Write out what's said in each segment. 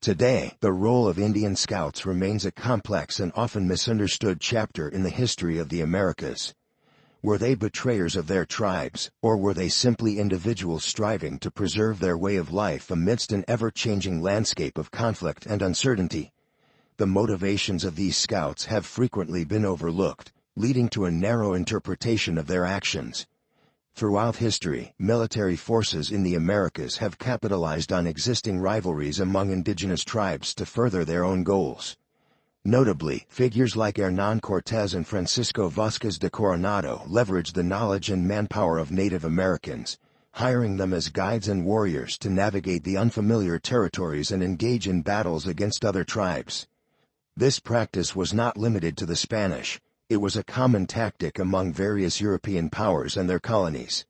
Today, the role of Indian Scouts remains a complex and often misunderstood chapter in the history of the Americas. Were they betrayers of their tribes, or were they simply individuals striving to preserve their way of life amidst an ever-changing landscape of conflict and uncertainty? The motivations of these scouts have frequently been overlooked, leading to a narrow interpretation of their actions. Throughout history, military forces in the Americas have capitalized on existing rivalries among indigenous tribes to further their own goals. Notably, figures like Hernán Cortés and Francisco Vázquez de Coronado leveraged the knowledge and manpower of Native Americans, hiring them as guides and warriors to navigate the unfamiliar territories and engage in battles against other tribes. This practice was not limited to the Spanish. It was a common tactic among various European powers and their colonies.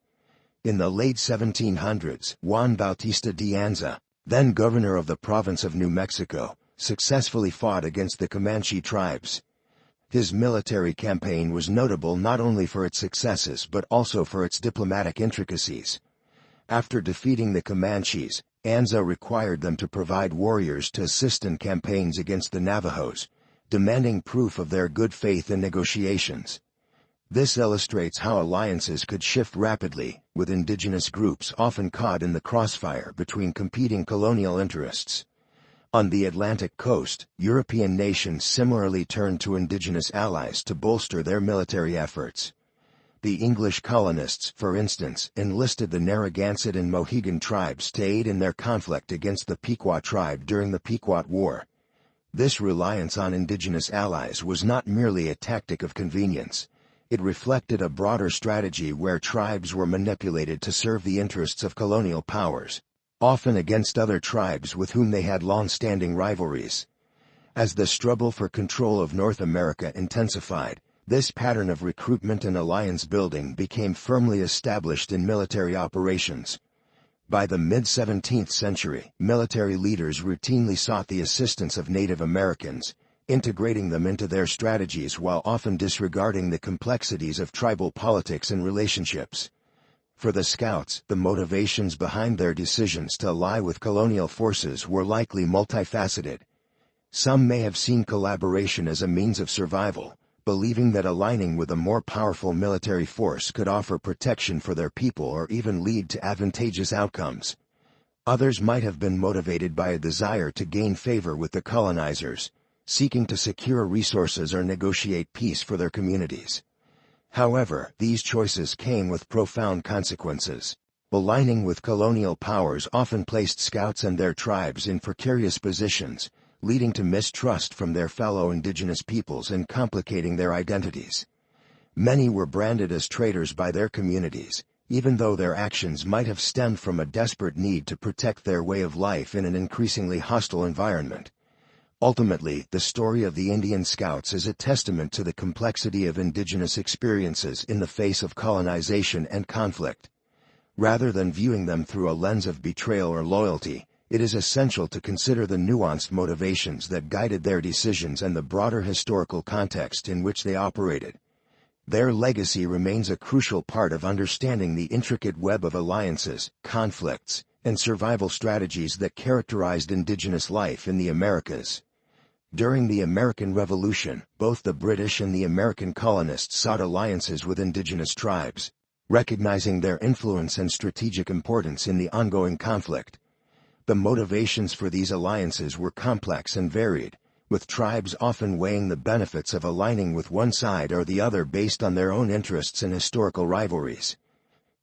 In the late 1700s, Juan Bautista de Anza, then governor of the province of New Mexico, successfully fought against the Comanche tribes. His military campaign was notable not only for its successes but also for its diplomatic intricacies. After defeating the Comanches, Anza required them to provide warriors to assist in campaigns against the Navajos, demanding proof of their good faith in negotiations. This illustrates how alliances could shift rapidly, with indigenous groups often caught in the crossfire between competing colonial interests. On the Atlantic coast, European nations similarly turned to indigenous allies to bolster their military efforts. The English colonists, for instance, enlisted the Narragansett and Mohegan tribes to aid in their conflict against the Pequot tribe during the Pequot War. This reliance on indigenous allies was not merely a tactic of convenience. It reflected a broader strategy where tribes were manipulated to serve the interests of colonial powers, often against other tribes with whom they had long-standing rivalries. As the struggle for control of North America intensified, this pattern of recruitment and alliance building became firmly established in military operations. By the mid-17th century, military leaders routinely sought the assistance of Native Americans, integrating them into their strategies while often disregarding the complexities of tribal politics and relationships. For the Scouts, the motivations behind their decisions to ally with colonial forces were likely multifaceted. Some may have seen collaboration as a means of survival, believing that aligning with a more powerful military force could offer protection for their people or even lead to advantageous outcomes. Others might have been motivated by a desire to gain favor with the colonizers, seeking to secure resources or negotiate peace for their communities. However, these choices came with profound consequences. Aligning with colonial powers often placed scouts and their tribes in precarious positions, leading to mistrust from their fellow indigenous peoples and complicating their identities. Many were branded as traitors by their communities, even though their actions might have stemmed from a desperate need to protect their way of life in an increasingly hostile environment. Ultimately, the story of the Indian Scouts is a testament to the complexity of indigenous experiences in the face of colonization and conflict. Rather than viewing them through a lens of betrayal or loyalty, it is essential to consider the nuanced motivations that guided their decisions and the broader historical context in which they operated. Their legacy remains a crucial part of understanding the intricate web of alliances, conflicts, and survival strategies that characterized indigenous life in the Americas. During the American Revolution, both the British and the American colonists sought alliances with indigenous tribes, recognizing their influence and strategic importance in the ongoing conflict. The motivations for these alliances were complex and varied, with tribes often weighing the benefits of aligning with one side or the other based on their own interests and historical rivalries.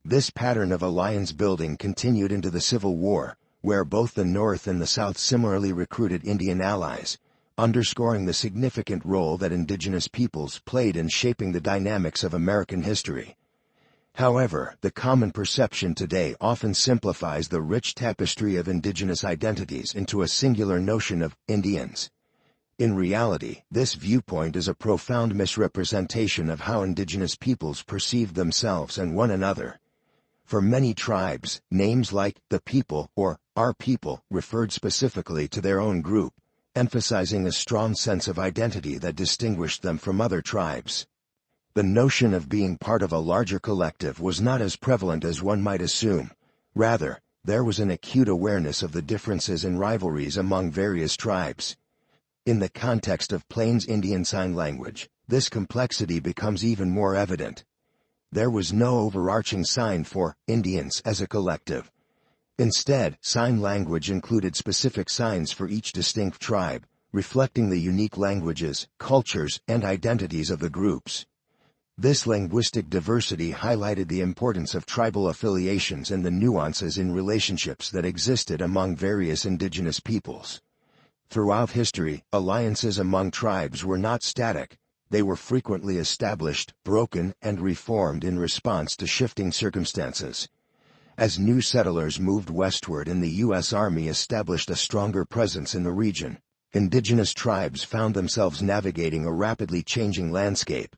This pattern of alliance building continued into the Civil War, where both the North and the South similarly recruited Indian allies, underscoring the significant role that indigenous peoples played in shaping the dynamics of American history. However, the common perception today often simplifies the rich tapestry of indigenous identities into a singular notion of Indians. In reality, this viewpoint is a profound misrepresentation of how indigenous peoples perceived themselves and one another. For many tribes, names like the people or our people referred specifically to their own group, emphasizing a strong sense of identity that distinguished them from other tribes. The notion of being part of a larger collective was not as prevalent as one might assume. Rather, There was an acute awareness of the differences and rivalries among various tribes. In the context of Plains Indian Sign Language, this complexity becomes even more evident. There was no overarching sign for Indians as a collective. Instead, sign language included specific signs for each distinct tribe, reflecting the unique languages, cultures, and identities of the groups. This linguistic diversity highlighted the importance of tribal affiliations and the nuances in relationships that existed among various indigenous peoples. Throughout history, alliances among tribes were not static. They were frequently established, broken, and reformed in response to shifting circumstances. As new settlers moved westward and the U.S. Army established a stronger presence in the region, indigenous tribes found themselves navigating a rapidly changing landscape.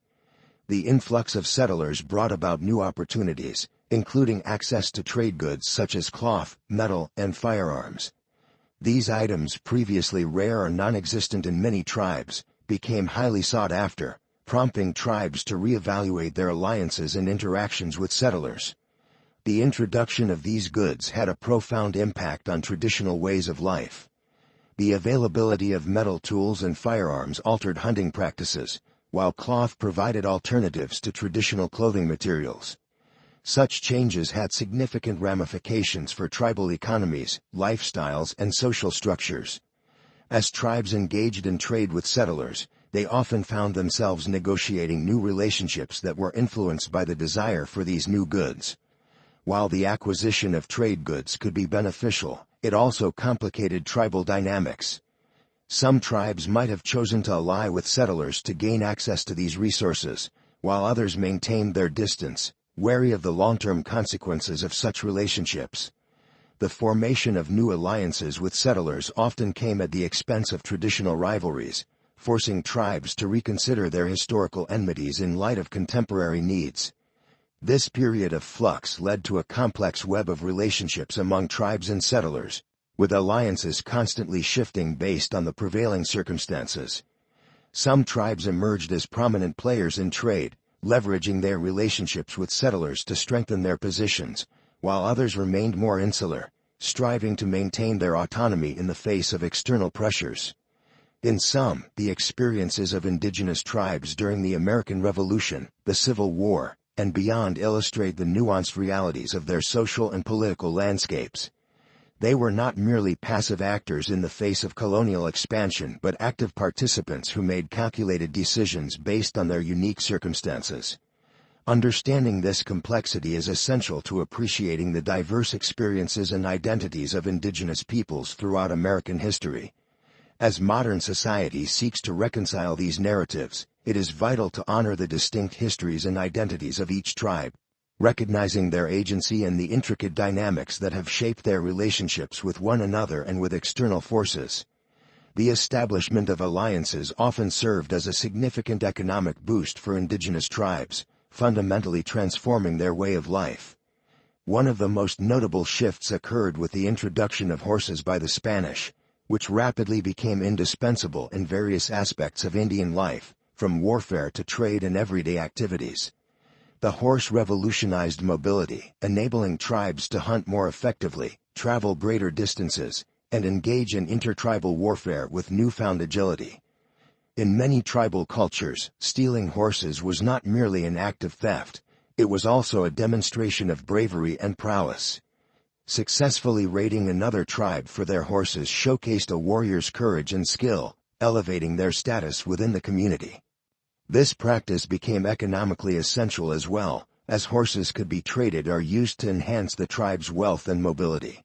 The influx of settlers brought about new opportunities, including access to trade goods such as cloth, metal, and firearms. These items, previously rare or non-existent in many tribes, became highly sought after, prompting tribes to reevaluate their alliances and interactions with settlers. The introduction of these goods had a profound impact on traditional ways of life. The availability of metal tools and firearms altered hunting practices, while cloth provided alternatives to traditional clothing materials. Such changes had significant ramifications for tribal economies, lifestyles, and social structures. As tribes engaged in trade with settlers, they often found themselves negotiating new relationships that were influenced by the desire for these new goods. While the acquisition of trade goods could be beneficial, it also complicated tribal dynamics. Some tribes might have chosen to ally with settlers to gain access to these resources, while others maintained their distance, wary of the long-term consequences of such relationships. The formation of new alliances with settlers often came at the expense of traditional rivalries, forcing tribes to reconsider their historical enmities in light of contemporary needs. This period of flux led to a complex web of relationships among tribes and settlers, with alliances constantly shifting based on the prevailing circumstances. Some tribes emerged as prominent players in trade, leveraging their relationships with settlers to strengthen their positions, while others remained more insular, striving to maintain their autonomy in the face of external pressures. In sum, the experiences of indigenous tribes during the American Revolution, the Civil War, and beyond illustrate the nuanced realities of their social and political landscapes. They were not merely passive actors in the face of colonial expansion but active participants who made calculated decisions based on their unique circumstances. Understanding this complexity is essential to appreciating the diverse experiences and identities of indigenous peoples throughout American history. As modern society seeks to reconcile these narratives, it is vital to honor the distinct histories and identities of each tribe, recognizing their agency and the intricate dynamics that have shaped their relationships with one another and with external forces. The establishment of alliances often served as a significant economic boost for indigenous tribes, fundamentally transforming their way of life. One of the most notable shifts occurred with the introduction of horses by the Spanish, which rapidly became indispensable in various aspects of Indian life, from warfare to trade and everyday activities. The horse revolutionized mobility, enabling tribes to hunt more effectively, travel greater distances, and engage in intertribal warfare with newfound agility. In many tribal cultures, stealing horses was not merely an act of theft, it was also a demonstration of bravery and prowess. Successfully raiding another tribe for their horses showcased a warrior's courage and skill, elevating their status within the community. This practice became economically essential as well, as horses could be traded or used to enhance the tribe's wealth and mobility.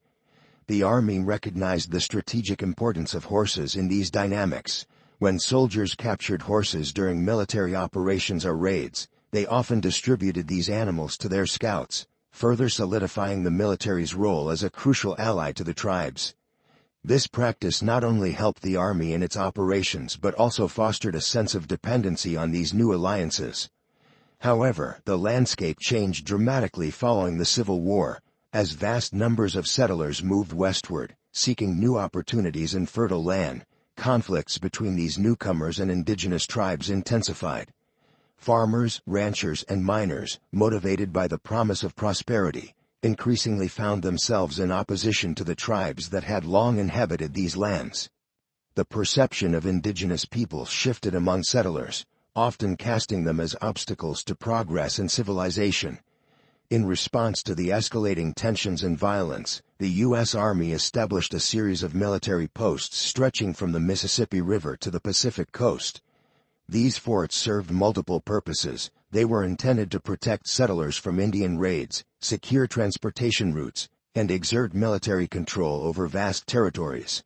The army recognized the strategic importance of horses in these dynamics. When soldiers captured horses during military operations or raids, they often distributed these animals to their scouts, further solidifying the military's role as a crucial ally to the tribes. This practice not only helped the army in its operations but also fostered a sense of dependency on these new alliances. However, the landscape changed dramatically following the Civil War, as vast numbers of settlers moved westward, seeking new opportunities in fertile land. Conflicts between these newcomers and indigenous tribes intensified. Farmers, ranchers, and miners, motivated by the promise of prosperity, increasingly found themselves in opposition to the tribes that had long inhabited these lands. The perception of indigenous peoples shifted among settlers, often casting them as obstacles to progress and civilization. In response to the escalating tensions and violence, the U.S. Army established a series of military posts stretching from the Mississippi River to the Pacific coast. These forts served multiple purposes. They were intended to protect settlers from Indian raids, secure transportation routes, and exert military control over vast territories.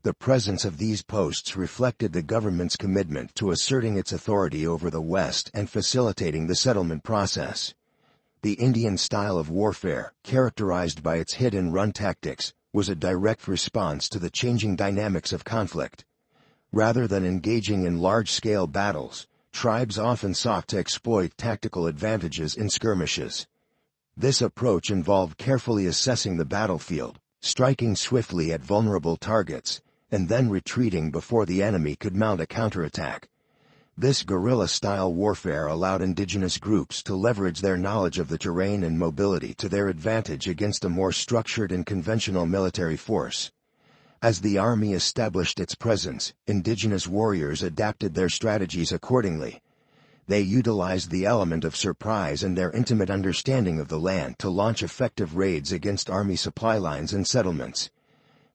The presence of these posts reflected the government's commitment to asserting its authority over the West and facilitating the settlement process. The Indian style of warfare, characterized by its hit-and-run tactics, was a direct response to the changing dynamics of conflict. Rather than engaging in large-scale battles, tribes often sought to exploit tactical advantages in skirmishes. This approach involved carefully assessing the battlefield, striking swiftly at vulnerable targets, and then retreating before the enemy could mount a counterattack. This guerrilla-style warfare allowed indigenous groups to leverage their knowledge of the terrain and mobility to their advantage against a more structured and conventional military force. As the Army established its presence, indigenous warriors adapted their strategies accordingly. They utilized the element of surprise and their intimate understanding of the land to launch effective raids against Army supply lines and settlements.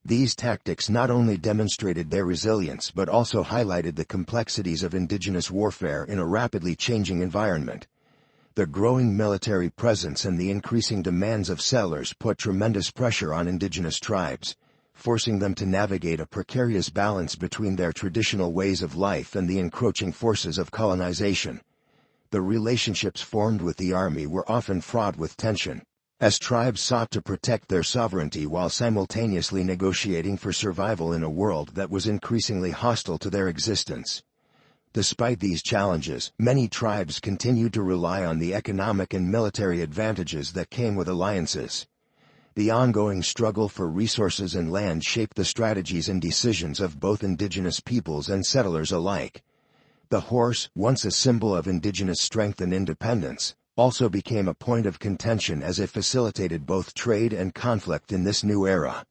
These tactics not only demonstrated their resilience but also highlighted the complexities of indigenous warfare in a rapidly changing environment. The growing military presence and the increasing demands of settlers put tremendous pressure on indigenous tribes, forcing them to navigate a precarious balance between their traditional ways of life and the encroaching forces of colonization. The relationships formed with the Army were often fraught with tension, as tribes sought to protect their sovereignty while simultaneously negotiating for survival in a world that was increasingly hostile to their existence. Despite these challenges, many tribes continued to rely on the economic and military advantages that came with alliances. The ongoing struggle for resources and land shaped the strategies and decisions of both indigenous peoples and settlers alike. The horse, once a symbol of indigenous strength and independence, also became a point of contention as it facilitated both trade and conflict in this new era.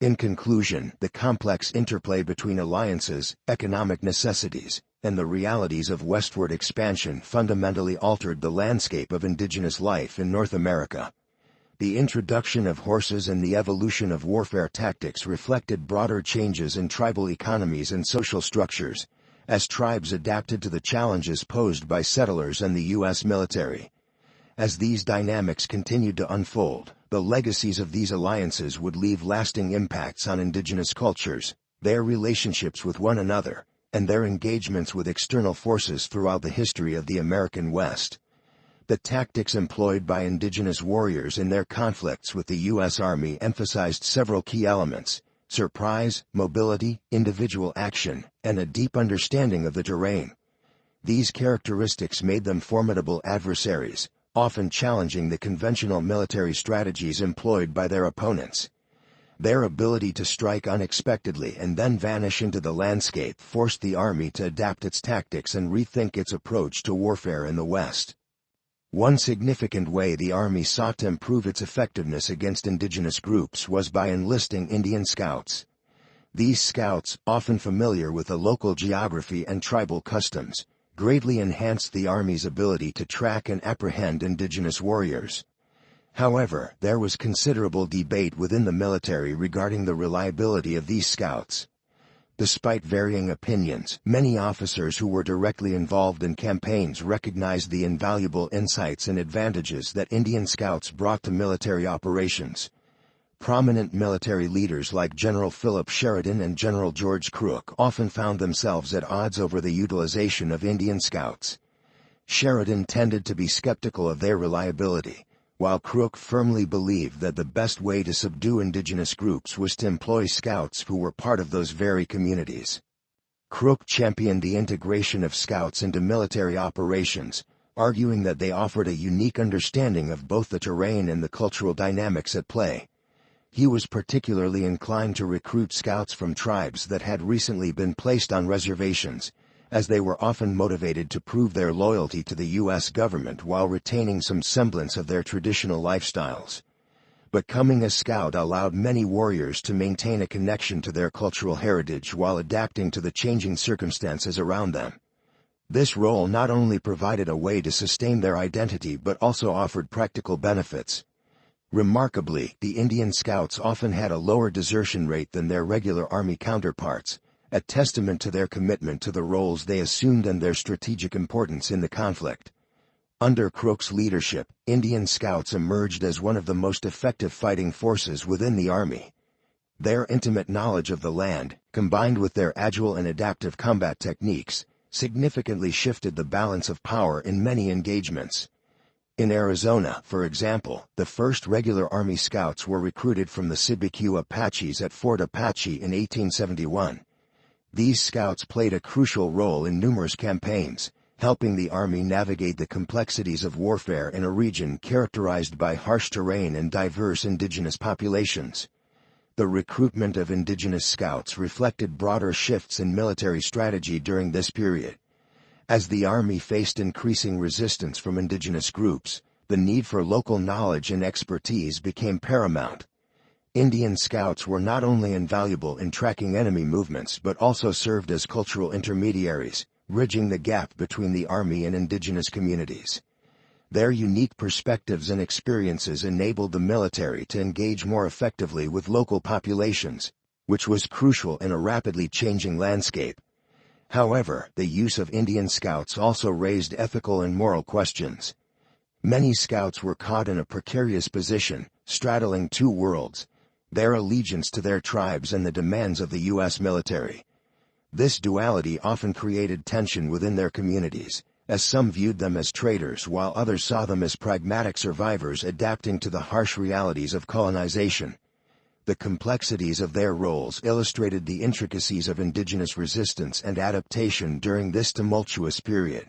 In conclusion, the complex interplay between alliances, economic necessities, and the realities of westward expansion fundamentally altered the landscape of indigenous life in North America. The introduction of horses and the evolution of warfare tactics reflected broader changes in tribal economies and social structures, as tribes adapted to the challenges posed by settlers and the U.S. military. As these dynamics continued to unfold, the legacies of these alliances would leave lasting impacts on indigenous cultures, their relationships with one another, and their engagements with external forces throughout the history of the American West. The tactics employed by indigenous warriors in their conflicts with the U.S. Army emphasized several key elements: surprise, mobility, individual action, and a deep understanding of the terrain. These characteristics made them formidable adversaries, often challenging the conventional military strategies employed by their opponents. Their ability to strike unexpectedly and then vanish into the landscape forced the Army to adapt its tactics and rethink its approach to warfare in the West. One significant way the Army sought to improve its effectiveness against indigenous groups was by enlisting Indian scouts. These scouts, often familiar with the local geography and tribal customs, greatly enhanced the Army's ability to track and apprehend indigenous warriors. However, there was considerable debate within the military regarding the reliability of these scouts. Despite varying opinions, many officers who were directly involved in campaigns recognized the invaluable insights and advantages that Indian scouts brought to military operations. Prominent military leaders like General Philip Sheridan and General George Crook often found themselves at odds over the utilization of Indian scouts. Sheridan tended to be skeptical of their reliability, while Crook firmly believed that the best way to subdue indigenous groups was to employ scouts who were part of those very communities. Crook championed the integration of scouts into military operations, arguing that they offered a unique understanding of both the terrain and the cultural dynamics at play. He was particularly inclined to recruit scouts from tribes that had recently been placed on reservations, as they were often motivated to prove their loyalty to the U.S. government while retaining some semblance of their traditional lifestyles. Becoming a scout allowed many warriors to maintain a connection to their cultural heritage while adapting to the changing circumstances around them. This role not only provided a way to sustain their identity but also offered practical benefits. Remarkably, the Indian Scouts often had a lower desertion rate than their regular Army counterparts, a testament to their commitment to the roles they assumed and their strategic importance in the conflict. Under Crook's leadership, Indian Scouts emerged as one of the most effective fighting forces within the Army. Their intimate knowledge of the land, combined with their agile and adaptive combat techniques, significantly shifted the balance of power in many engagements. In Arizona, for example, the first regular Army Scouts were recruited from the Sibique Apaches at Fort Apache in 1871. These Scouts played a crucial role in numerous campaigns, helping the Army navigate the complexities of warfare in a region characterized by harsh terrain and diverse indigenous populations. The recruitment of indigenous scouts reflected broader shifts in military strategy during this period. As the Army faced increasing resistance from indigenous groups, the need for local knowledge and expertise became paramount. Indian Scouts were not only invaluable in tracking enemy movements but also served as cultural intermediaries, bridging the gap between the Army and indigenous communities. Their unique perspectives and experiences enabled the military to engage more effectively with local populations, which was crucial in a rapidly changing landscape. However, the use of Indian Scouts also raised ethical and moral questions. Many Scouts were caught in a precarious position, straddling two worlds: their allegiance to their tribes and the demands of the U.S. military. This duality often created tension within their communities, as some viewed them as traitors while others saw them as pragmatic survivors adapting to the harsh realities of colonization. The complexities of their roles illustrated the intricacies of indigenous resistance and adaptation during this tumultuous period.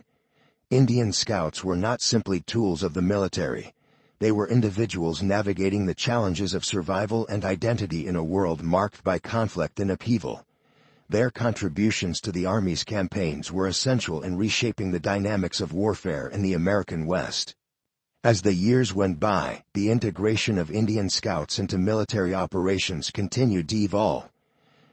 Indian Scouts were not simply tools of the military. They were individuals navigating the challenges of survival and identity in a world marked by conflict and upheaval. Their contributions to the Army's campaigns were essential in reshaping the dynamics of warfare in the American West. As the years went by, the integration of Indian Scouts into military operations continued to evolve.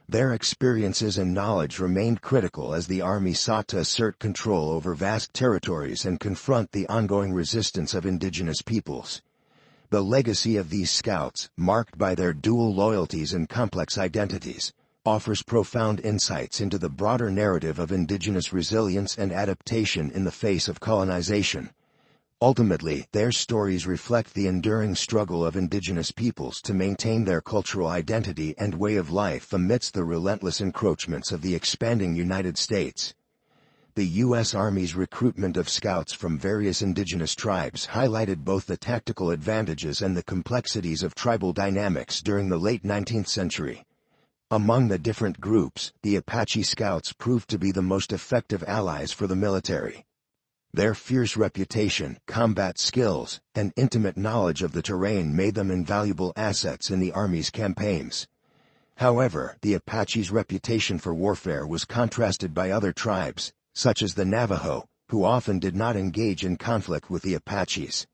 Their experiences and knowledge remained critical as the Army sought to assert control over vast territories and confront the ongoing resistance of indigenous peoples. The legacy of these Scouts, marked by their dual loyalties and complex identities, offers profound insights into the broader narrative of indigenous resilience and adaptation in the face of colonization. Ultimately, their stories reflect the enduring struggle of indigenous peoples to maintain their cultural identity and way of life amidst the relentless encroachments of the expanding United States. The U.S. Army's recruitment of scouts from various indigenous tribes highlighted both the tactical advantages and the complexities of tribal dynamics during the late 19th century. Among the different groups, the Apache Scouts proved to be the most effective allies for the military. Their fierce reputation, combat skills, and intimate knowledge of the terrain made them invaluable assets in the Army's campaigns. However, the Apaches' reputation for warfare was contrasted by other tribes, such as the Navajo, who often did not engage in conflict with the Apaches.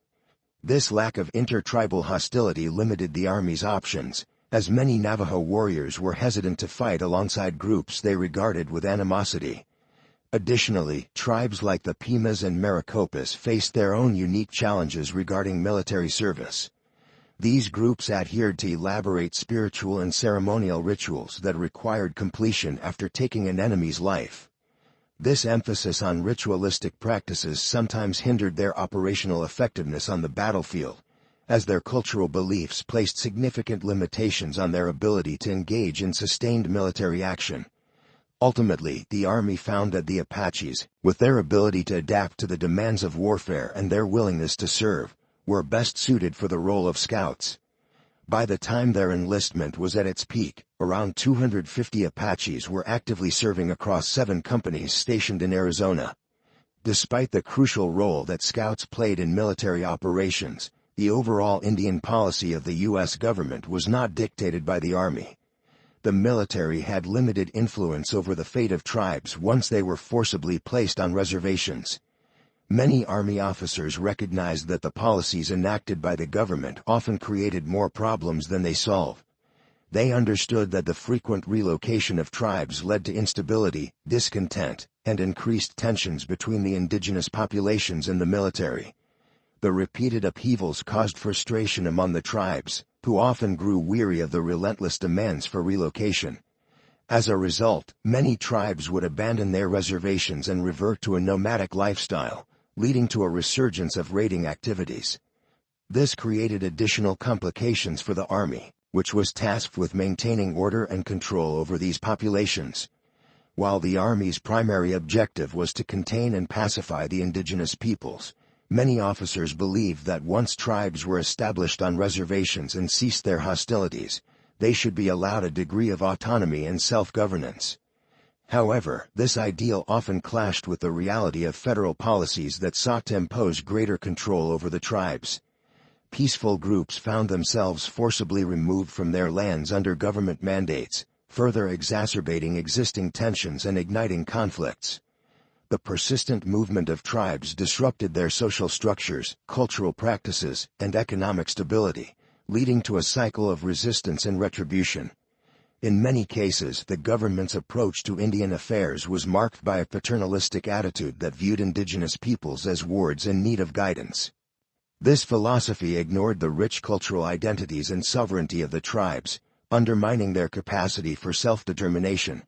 This lack of intertribal hostility limited the Army's options, as many Navajo warriors were hesitant to fight alongside groups they regarded with animosity. Additionally, tribes like the Pimas and Maricopas faced their own unique challenges regarding military service. These groups adhered to elaborate spiritual and ceremonial rituals that required completion after taking an enemy's life. This emphasis on ritualistic practices sometimes hindered their operational effectiveness on the battlefield, as their cultural beliefs placed significant limitations on their ability to engage in sustained military action. Ultimately, the Army found that the Apaches, with their ability to adapt to the demands of warfare and their willingness to serve, were best suited for the role of scouts. By the time their enlistment was at its peak, around 250 Apaches were actively serving across 7 companies stationed in Arizona. Despite the crucial role that scouts played in military operations, the overall Indian policy of the U.S. government was not dictated by the Army. The military had limited influence over the fate of tribes once they were forcibly placed on reservations. Many Army officers recognized that the policies enacted by the government often created more problems than they solved. They understood that the frequent relocation of tribes led to instability, discontent, and increased tensions between the indigenous populations and the military. The repeated upheavals caused frustration among the tribes, who often grew weary of the relentless demands for relocation. As a result, many tribes would abandon their reservations and revert to a nomadic lifestyle, leading to a resurgence of raiding activities. This created additional complications for the Army, which was tasked with maintaining order and control over these populations. While the Army's primary objective was to contain and pacify the indigenous peoples, many officers believed that once tribes were established on reservations and ceased their hostilities, they should be allowed a degree of autonomy and self-governance. However, this ideal often clashed with the reality of federal policies that sought to impose greater control over the tribes. Peaceful groups found themselves forcibly removed from their lands under government mandates, further exacerbating existing tensions and igniting conflicts. The persistent movement of tribes disrupted their social structures, cultural practices, and economic stability, leading to a cycle of resistance and retribution. In many cases, the government's approach to Indian affairs was marked by a paternalistic attitude that viewed indigenous peoples as wards in need of guidance. This philosophy ignored the rich cultural identities and sovereignty of the tribes, undermining their capacity for self-determination.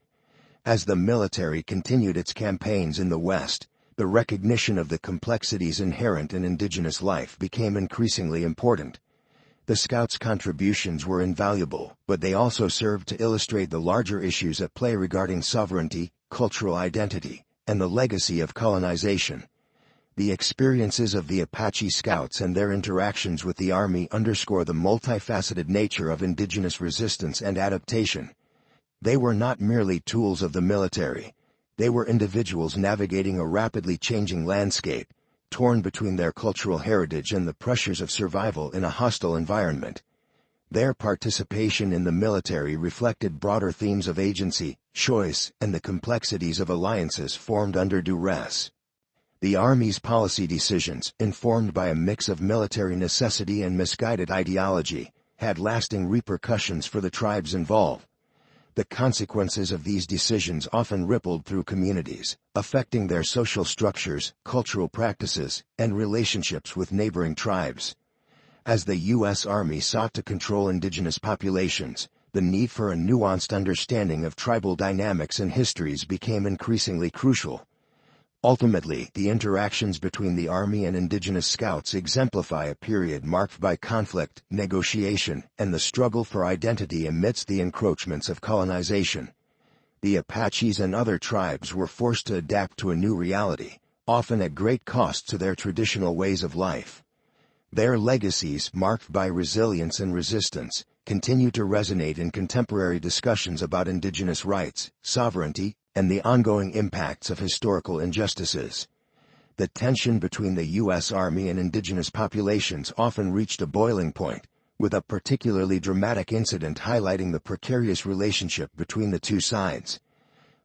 As the military continued its campaigns in the West, the recognition of the complexities inherent in indigenous life became increasingly important. The Scouts' contributions were invaluable, but they also served to illustrate the larger issues at play regarding sovereignty, cultural identity, and the legacy of colonization. The experiences of the Apache Scouts and their interactions with the Army underscore the multifaceted nature of indigenous resistance and adaptation. They were not merely tools of the military. They were individuals navigating a rapidly changing landscape, torn between their cultural heritage and the pressures of survival in a hostile environment. Their participation in the military reflected broader themes of agency, choice, and the complexities of alliances formed under duress. The Army's policy decisions, informed by a mix of military necessity and misguided ideology, had lasting repercussions for the tribes involved. The consequences of these decisions often rippled through communities, affecting their social structures, cultural practices, and relationships with neighboring tribes. As the U.S. Army sought to control indigenous populations, the need for a nuanced understanding of tribal dynamics and histories became increasingly crucial. Ultimately, the interactions between the Army and indigenous scouts exemplify a period marked by conflict, negotiation, and the struggle for identity amidst the encroachments of colonization. The Apaches and other tribes were forced to adapt to a new reality, often at great cost to their traditional ways of life. Their legacies, marked by resilience and resistance, continue to resonate in contemporary discussions about indigenous rights, sovereignty, and the ongoing impacts of historical injustices. The tension between the U.S. Army and indigenous populations often reached a boiling point, with a particularly dramatic incident highlighting the precarious relationship between the two sides.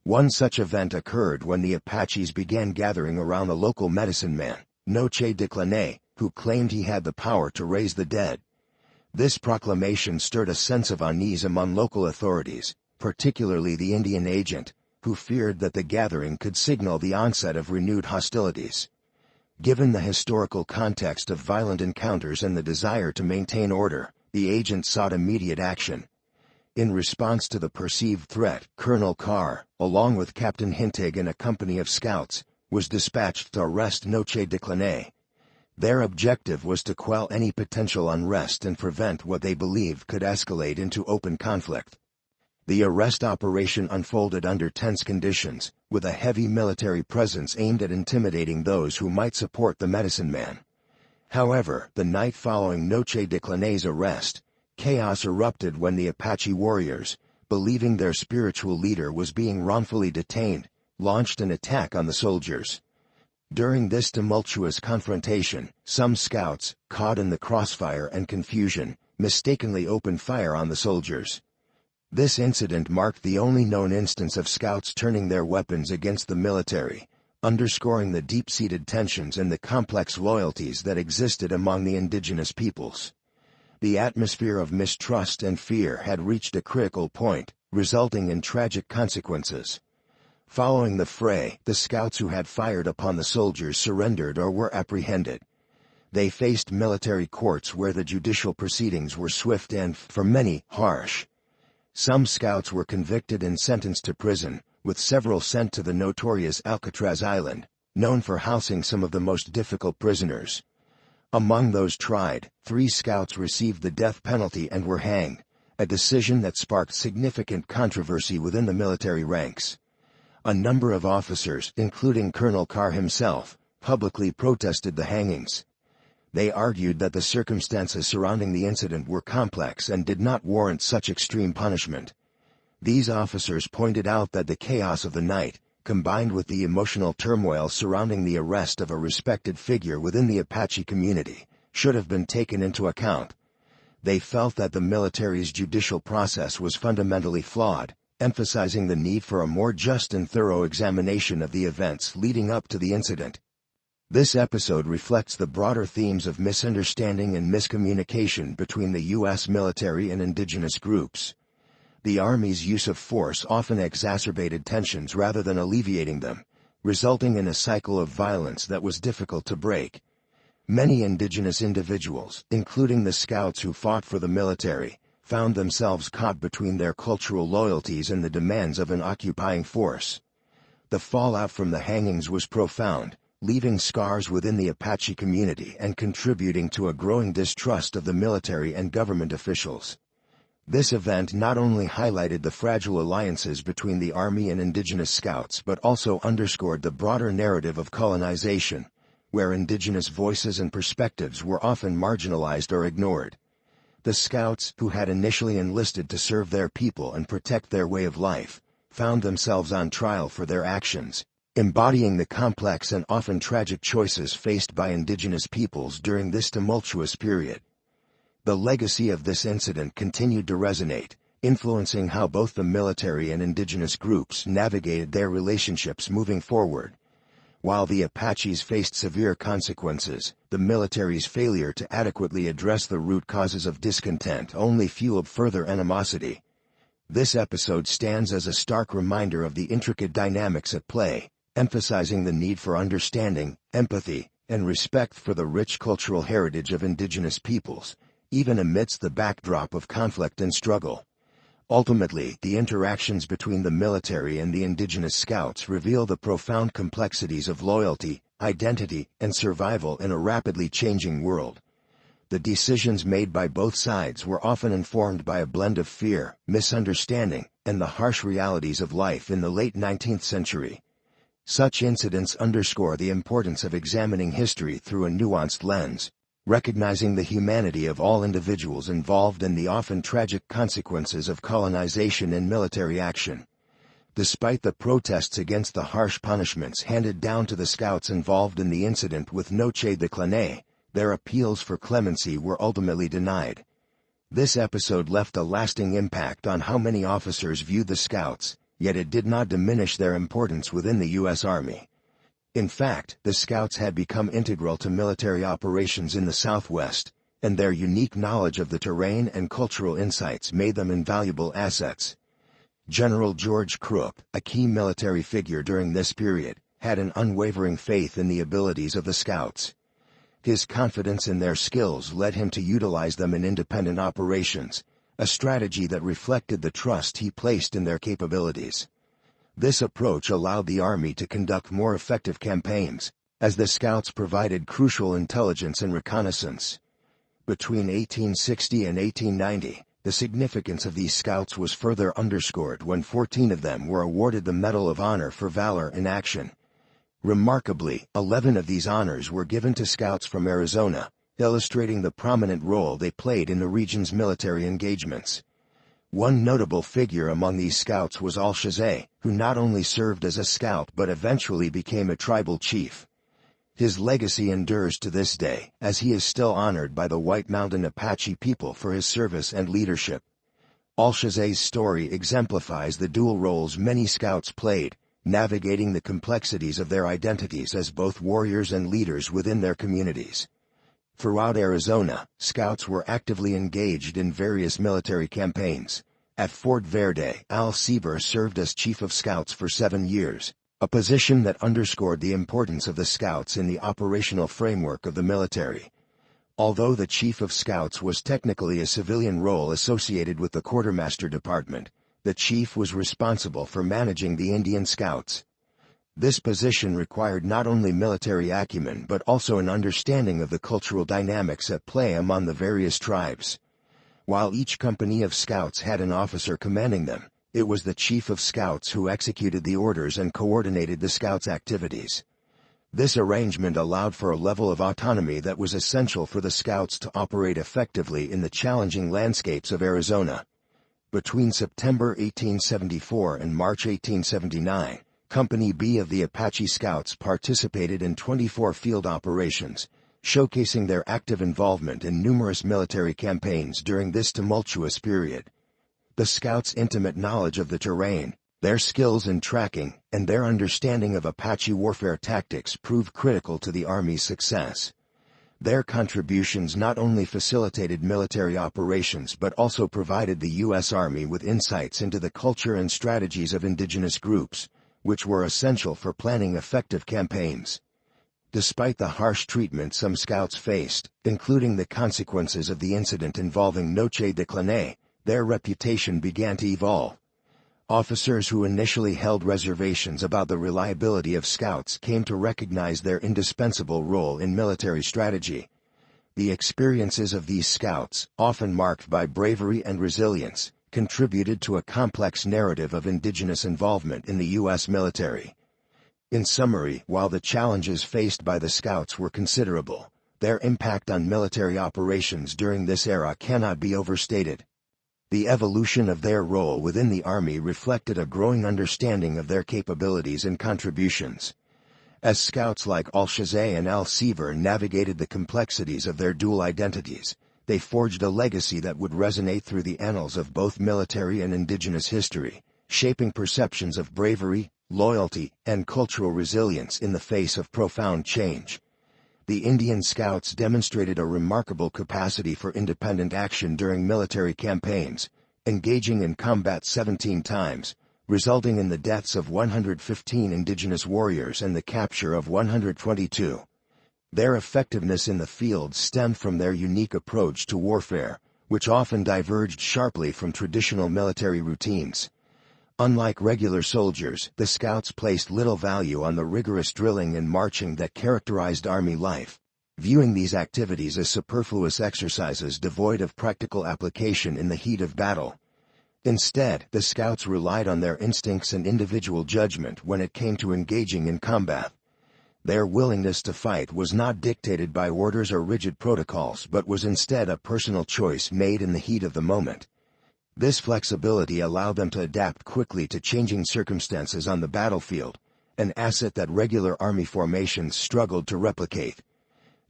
One such event occurred when the Apaches began gathering around a local medicine man, Noche Declané, who claimed he had the power to raise the dead. This proclamation stirred a sense of unease among local authorities, particularly the Indian agent, who feared that the gathering could signal the onset of renewed hostilities. Given the historical context of violent encounters and the desire to maintain order, the agent sought immediate action. In response to the perceived threat, Colonel Carr, along with Captain Hintig and a company of scouts, was dispatched to arrest Noche Declané. Their objective was to quell any potential unrest and prevent what they believed could escalate into open conflict. The arrest operation unfolded under tense conditions, with a heavy military presence aimed at intimidating those who might support the medicine man. However, the night following Noche Declané's arrest, chaos erupted when the Apache warriors, believing their spiritual leader was being wrongfully detained, launched an attack on the soldiers. During this tumultuous confrontation, some scouts, caught in the crossfire and confusion, mistakenly opened fire on the soldiers. This incident marked the only known instance of scouts turning their weapons against the military, underscoring the deep-seated tensions and the complex loyalties that existed among the indigenous peoples. The atmosphere of mistrust and fear had reached a critical point, resulting in tragic consequences. Following the fray, the scouts who had fired upon the soldiers surrendered or were apprehended. They faced military courts where the judicial proceedings were swift and, for many, harsh. Some scouts were convicted and sentenced to prison, with several sent to the notorious Alcatraz Island, known for housing some of the most difficult prisoners. Among those tried, 3 scouts received the death penalty and were hanged, a decision that sparked significant controversy within the military ranks. A number of officers, including Colonel Carr himself, publicly protested the hangings. They argued that the circumstances surrounding the incident were complex and did not warrant such extreme punishment. These officers pointed out that the chaos of the night, combined with the emotional turmoil surrounding the arrest of a respected figure within the Apache community, should have been taken into account. They felt that the military's judicial process was fundamentally flawed, emphasizing the need for a more just and thorough examination of the events leading up to the incident. This episode reflects the broader themes of misunderstanding and miscommunication between the U.S. military and indigenous groups. The Army's use of force often exacerbated tensions rather than alleviating them, resulting in a cycle of violence that was difficult to break. Many indigenous individuals, including the scouts who fought for the military, found themselves caught between their cultural loyalties and the demands of an occupying force. The fallout from the hangings was profound, leaving scars within the Apache community and contributing to a growing distrust of the military and government officials. This event not only highlighted the fragile alliances between the Army and indigenous scouts but also underscored the broader narrative of colonization, where indigenous voices and perspectives were often marginalized or ignored. The scouts, who had initially enlisted to serve their people and protect their way of life, found themselves on trial for their actions, embodying the complex and often tragic choices faced by indigenous peoples during this tumultuous period. The legacy of this incident continued to resonate, influencing how both the military and indigenous groups navigated their relationships moving forward. While the Apaches faced severe consequences, the military's failure to adequately address the root causes of discontent only fueled further animosity. This episode stands as a stark reminder of the intricate dynamics at play, emphasizing the need for understanding, empathy, and respect for the rich cultural heritage of indigenous peoples, even amidst the backdrop of conflict and struggle. Ultimately, the interactions between the military and the indigenous scouts reveal the profound complexities of loyalty, identity, and survival in a rapidly changing world. The decisions made by both sides were often informed by a blend of fear, misunderstanding, and the harsh realities of life in the late 19th century. Such incidents underscore the importance of examining history through a nuanced lens, recognizing the humanity of all individuals involved and the often tragic consequences of colonization and military action. Despite the protests against the harsh punishments handed down to the scouts involved in the incident with Noche de Clanay, their appeals for clemency were ultimately denied. This episode left a lasting impact on how many officers viewed the scouts, yet it did not diminish their importance within the U.S. Army. In fact, the scouts had become integral to military operations in the Southwest, and their unique knowledge of the terrain and cultural insights made them invaluable assets. General George Crook, a key military figure during this period, had an unwavering faith in the abilities of the scouts. His confidence in their skills led him to utilize them in independent operations, a strategy that reflected the trust he placed in their capabilities. This approach allowed the Army to conduct more effective campaigns, as the scouts provided crucial intelligence and reconnaissance. Between 1860 and 1890, the significance of these scouts was further underscored when 14 of them were awarded the Medal of Honor for valor in action. Remarkably, 11 of these honors were given to scouts from Arizona, illustrating the prominent role they played in the region's military engagements. One notable figure among these scouts was Al-Shazay, who not only served as a scout but eventually became a tribal chief. His legacy endures to this day, as he is still honored by the White Mountain Apache people for his service and leadership. Al-Shazay's story exemplifies the dual roles many scouts played, navigating the complexities of their identities as both warriors and leaders within their communities. Throughout Arizona, Scouts were actively engaged in various military campaigns. At Fort Verde, Al Sieber served as Chief of Scouts for 7 years, a position that underscored the importance of the Scouts in the operational framework of the military. Although the Chief of Scouts was technically a civilian role associated with the Quartermaster Department, the Chief was responsible for managing the Indian Scouts. This position required not only military acumen but also an understanding of the cultural dynamics at play among the various tribes. While each company of Scouts had an officer commanding them, it was the Chief of Scouts who executed the orders and coordinated the Scouts' activities. This arrangement allowed for a level of autonomy that was essential for the Scouts to operate effectively in the challenging landscapes of Arizona. Between September 1874 and March 1879, Company B of the Apache Scouts participated in 24 field operations, showcasing their active involvement in numerous military campaigns during this tumultuous period. The Scouts' intimate knowledge of the terrain, their skills in tracking, and their understanding of Apache warfare tactics proved critical to the Army's success. Their contributions not only facilitated military operations but also provided the U.S. Army with insights into the culture and strategies of indigenous groups, which were essential for planning effective campaigns. Despite the harsh treatment some Scouts faced, including the consequences of the incident involving Noche de Clanay, their reputation began to evolve. Officers who initially held reservations about the reliability of Scouts came to recognize their indispensable role in military strategy. The experiences of these Scouts, often marked by bravery and resilience, contributed to a complex narrative of indigenous involvement in the U.S. military. In summary, while the challenges faced by the Scouts were considerable, their impact on military operations during this era cannot be overstated. The evolution of their role within the Army reflected a growing understanding of their capabilities and contributions. As Scouts like Al-Shazay and Al-Sieber navigated the complexities of their dual identities, they forged a legacy that would resonate through the annals of both military and indigenous history, shaping perceptions of bravery, loyalty, and cultural resilience in the face of profound change. The Indian Scouts demonstrated a remarkable capacity for independent action during military campaigns, engaging in combat 17 times, resulting in the deaths of 115 indigenous warriors and the capture of 122. Their effectiveness in the field stemmed from their unique approach to warfare, which often diverged sharply from traditional military routines. Unlike regular soldiers, the Scouts placed little value on the rigorous drilling and marching that characterized Army life, viewing these activities as superfluous exercises devoid of practical application in the heat of battle. Instead, the Scouts relied on their instincts and individual judgment when it came to engaging in combat. Their willingness to fight was not dictated by orders or rigid protocols but was instead a personal choice made in the heat of the moment. This flexibility allowed them to adapt quickly to changing circumstances on the battlefield, an asset that regular Army formations struggled to replicate.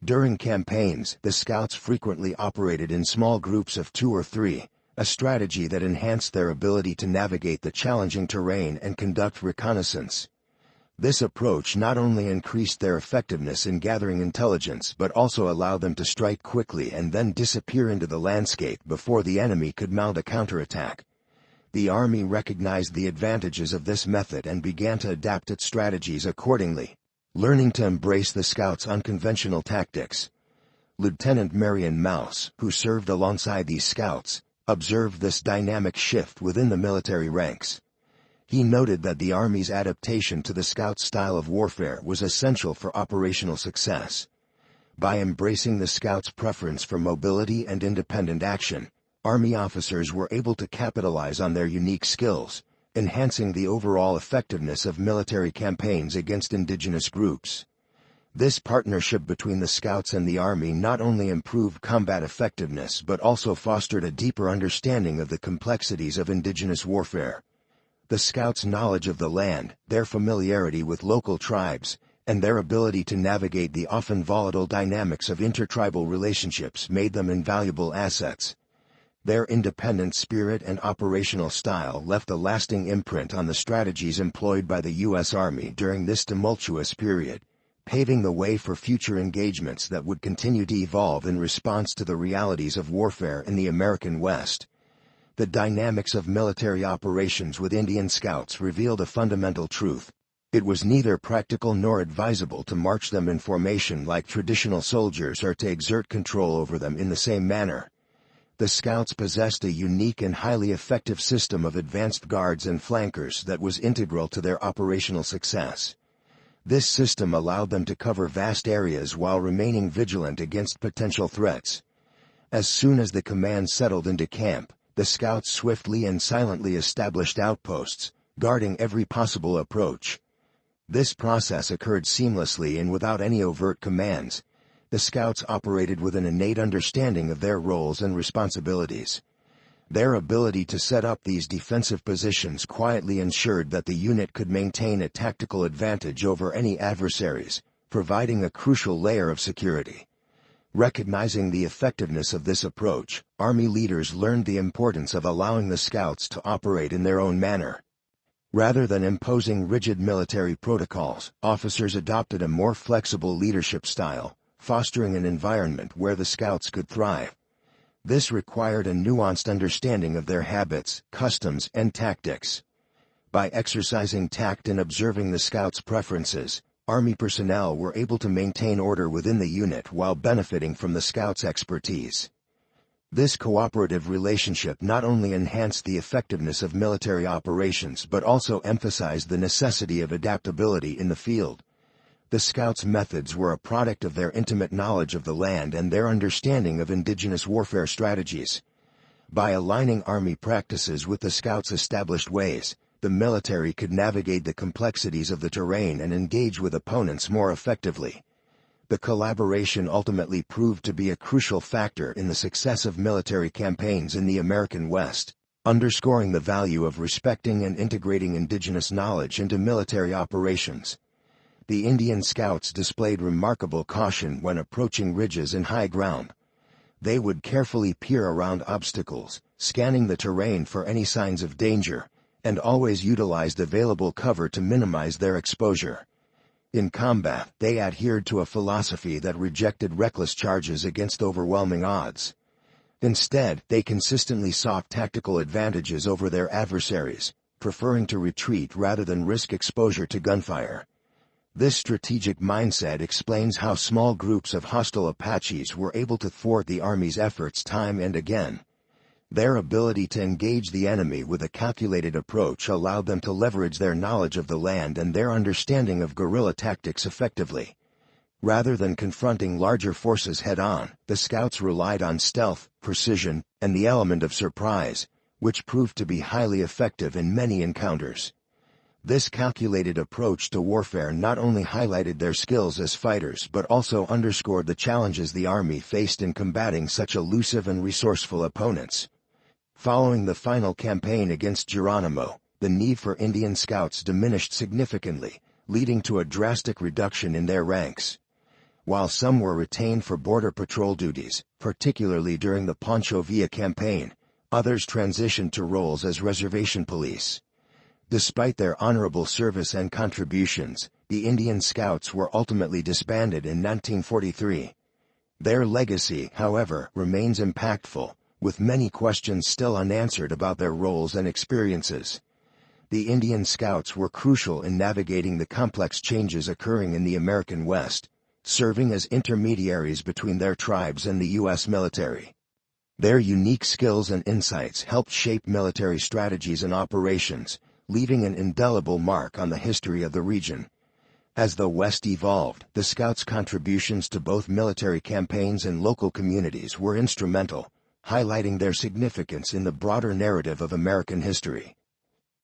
During campaigns, the Scouts frequently operated in small groups of 2 or 3, a strategy that enhanced their ability to navigate the challenging terrain and conduct reconnaissance. This approach not only increased their effectiveness in gathering intelligence but also allowed them to strike quickly and then disappear into the landscape before the enemy could mount a counterattack. The Army recognized the advantages of this method and began to adapt its strategies accordingly, learning to embrace the Scouts' unconventional tactics. Lieutenant Marion Mouse, who served alongside these Scouts, observed this dynamic shift within the military ranks. He noted that the Army's adaptation to the Scout style of warfare was essential for operational success. By embracing the Scouts' preference for mobility and independent action, Army officers were able to capitalize on their unique skills, enhancing the overall effectiveness of military campaigns against indigenous groups. This partnership between the Scouts and the Army not only improved combat effectiveness but also fostered a deeper understanding of the complexities of indigenous warfare. The Scouts' knowledge of the land, their familiarity with local tribes, and their ability to navigate the often volatile dynamics of intertribal relationships made them invaluable assets. Their independent spirit and operational style left a lasting imprint on the strategies employed by the U.S. Army during this tumultuous period, paving the way for future engagements that would continue to evolve in response to the realities of warfare in the American West. The dynamics of military operations with Indian Scouts revealed a fundamental truth. It was neither practical nor advisable to march them in formation like traditional soldiers or to exert control over them in the same manner. The Scouts possessed a unique and highly effective system of advanced guards and flankers that was integral to their operational success. This system allowed them to cover vast areas while remaining vigilant against potential threats. As soon as the command settled into camp, the Scouts swiftly and silently established outposts, guarding every possible approach. This process occurred seamlessly and without any overt commands. The Scouts operated with an innate understanding of their roles and responsibilities. Their ability to set up these defensive positions quietly ensured that the unit could maintain a tactical advantage over any adversaries, providing a crucial layer of security. Recognizing the effectiveness of this approach, Army leaders learned the importance of allowing the Scouts to operate in their own manner. Rather than imposing rigid military protocols, officers adopted a more flexible leadership style, fostering an environment where the Scouts could thrive. This required a nuanced understanding of their habits, customs, and tactics. By exercising tact and observing the Scouts' preferences, Army personnel were able to maintain order within the unit while benefiting from the Scouts' expertise. This cooperative relationship not only enhanced the effectiveness of military operations but also emphasized the necessity of adaptability in the field. The Scouts' methods were a product of their intimate knowledge of the land and their understanding of indigenous warfare strategies. By aligning Army practices with the Scouts' established ways, the military could navigate the complexities of the terrain and engage with opponents more effectively. The collaboration ultimately proved to be a crucial factor in the success of military campaigns in the American West, underscoring the value of respecting and integrating indigenous knowledge into military operations. The Indian Scouts displayed remarkable caution when approaching ridges and high ground. They would carefully peer around obstacles, scanning the terrain for any signs of danger, and always utilized available cover to minimize their exposure. In combat, they adhered to a philosophy that rejected reckless charges against overwhelming odds. Instead, they consistently sought tactical advantages over their adversaries, preferring to retreat rather than risk exposure to gunfire. This strategic mindset explains how small groups of hostile Apaches were able to thwart the Army's efforts time and again. Their ability to engage the enemy with a calculated approach allowed them to leverage their knowledge of the land and their understanding of guerrilla tactics effectively. Rather than confronting larger forces head-on, the Scouts relied on stealth, precision, and the element of surprise, which proved to be highly effective in many encounters. This calculated approach to warfare not only highlighted their skills as fighters but also underscored the challenges the Army faced in combating such elusive and resourceful opponents. Following the final campaign against Geronimo, the need for Indian Scouts diminished significantly, leading to a drastic reduction in their ranks. While some were retained for border patrol duties, particularly during the Pancho Villa campaign, others transitioned to roles as reservation police. Despite their honorable service and contributions, the Indian Scouts were ultimately disbanded in 1943. Their legacy, however, remains impactful, with many questions still unanswered about their roles and experiences. The Indian Scouts were crucial in navigating the complex changes occurring in the American West, serving as intermediaries between their tribes and the U.S. military. Their unique skills and insights helped shape military strategies and operations, leaving an indelible mark on the history of the region. As the West evolved, the Scouts' contributions to both military campaigns and local communities were instrumental, highlighting their significance in the broader narrative of American history.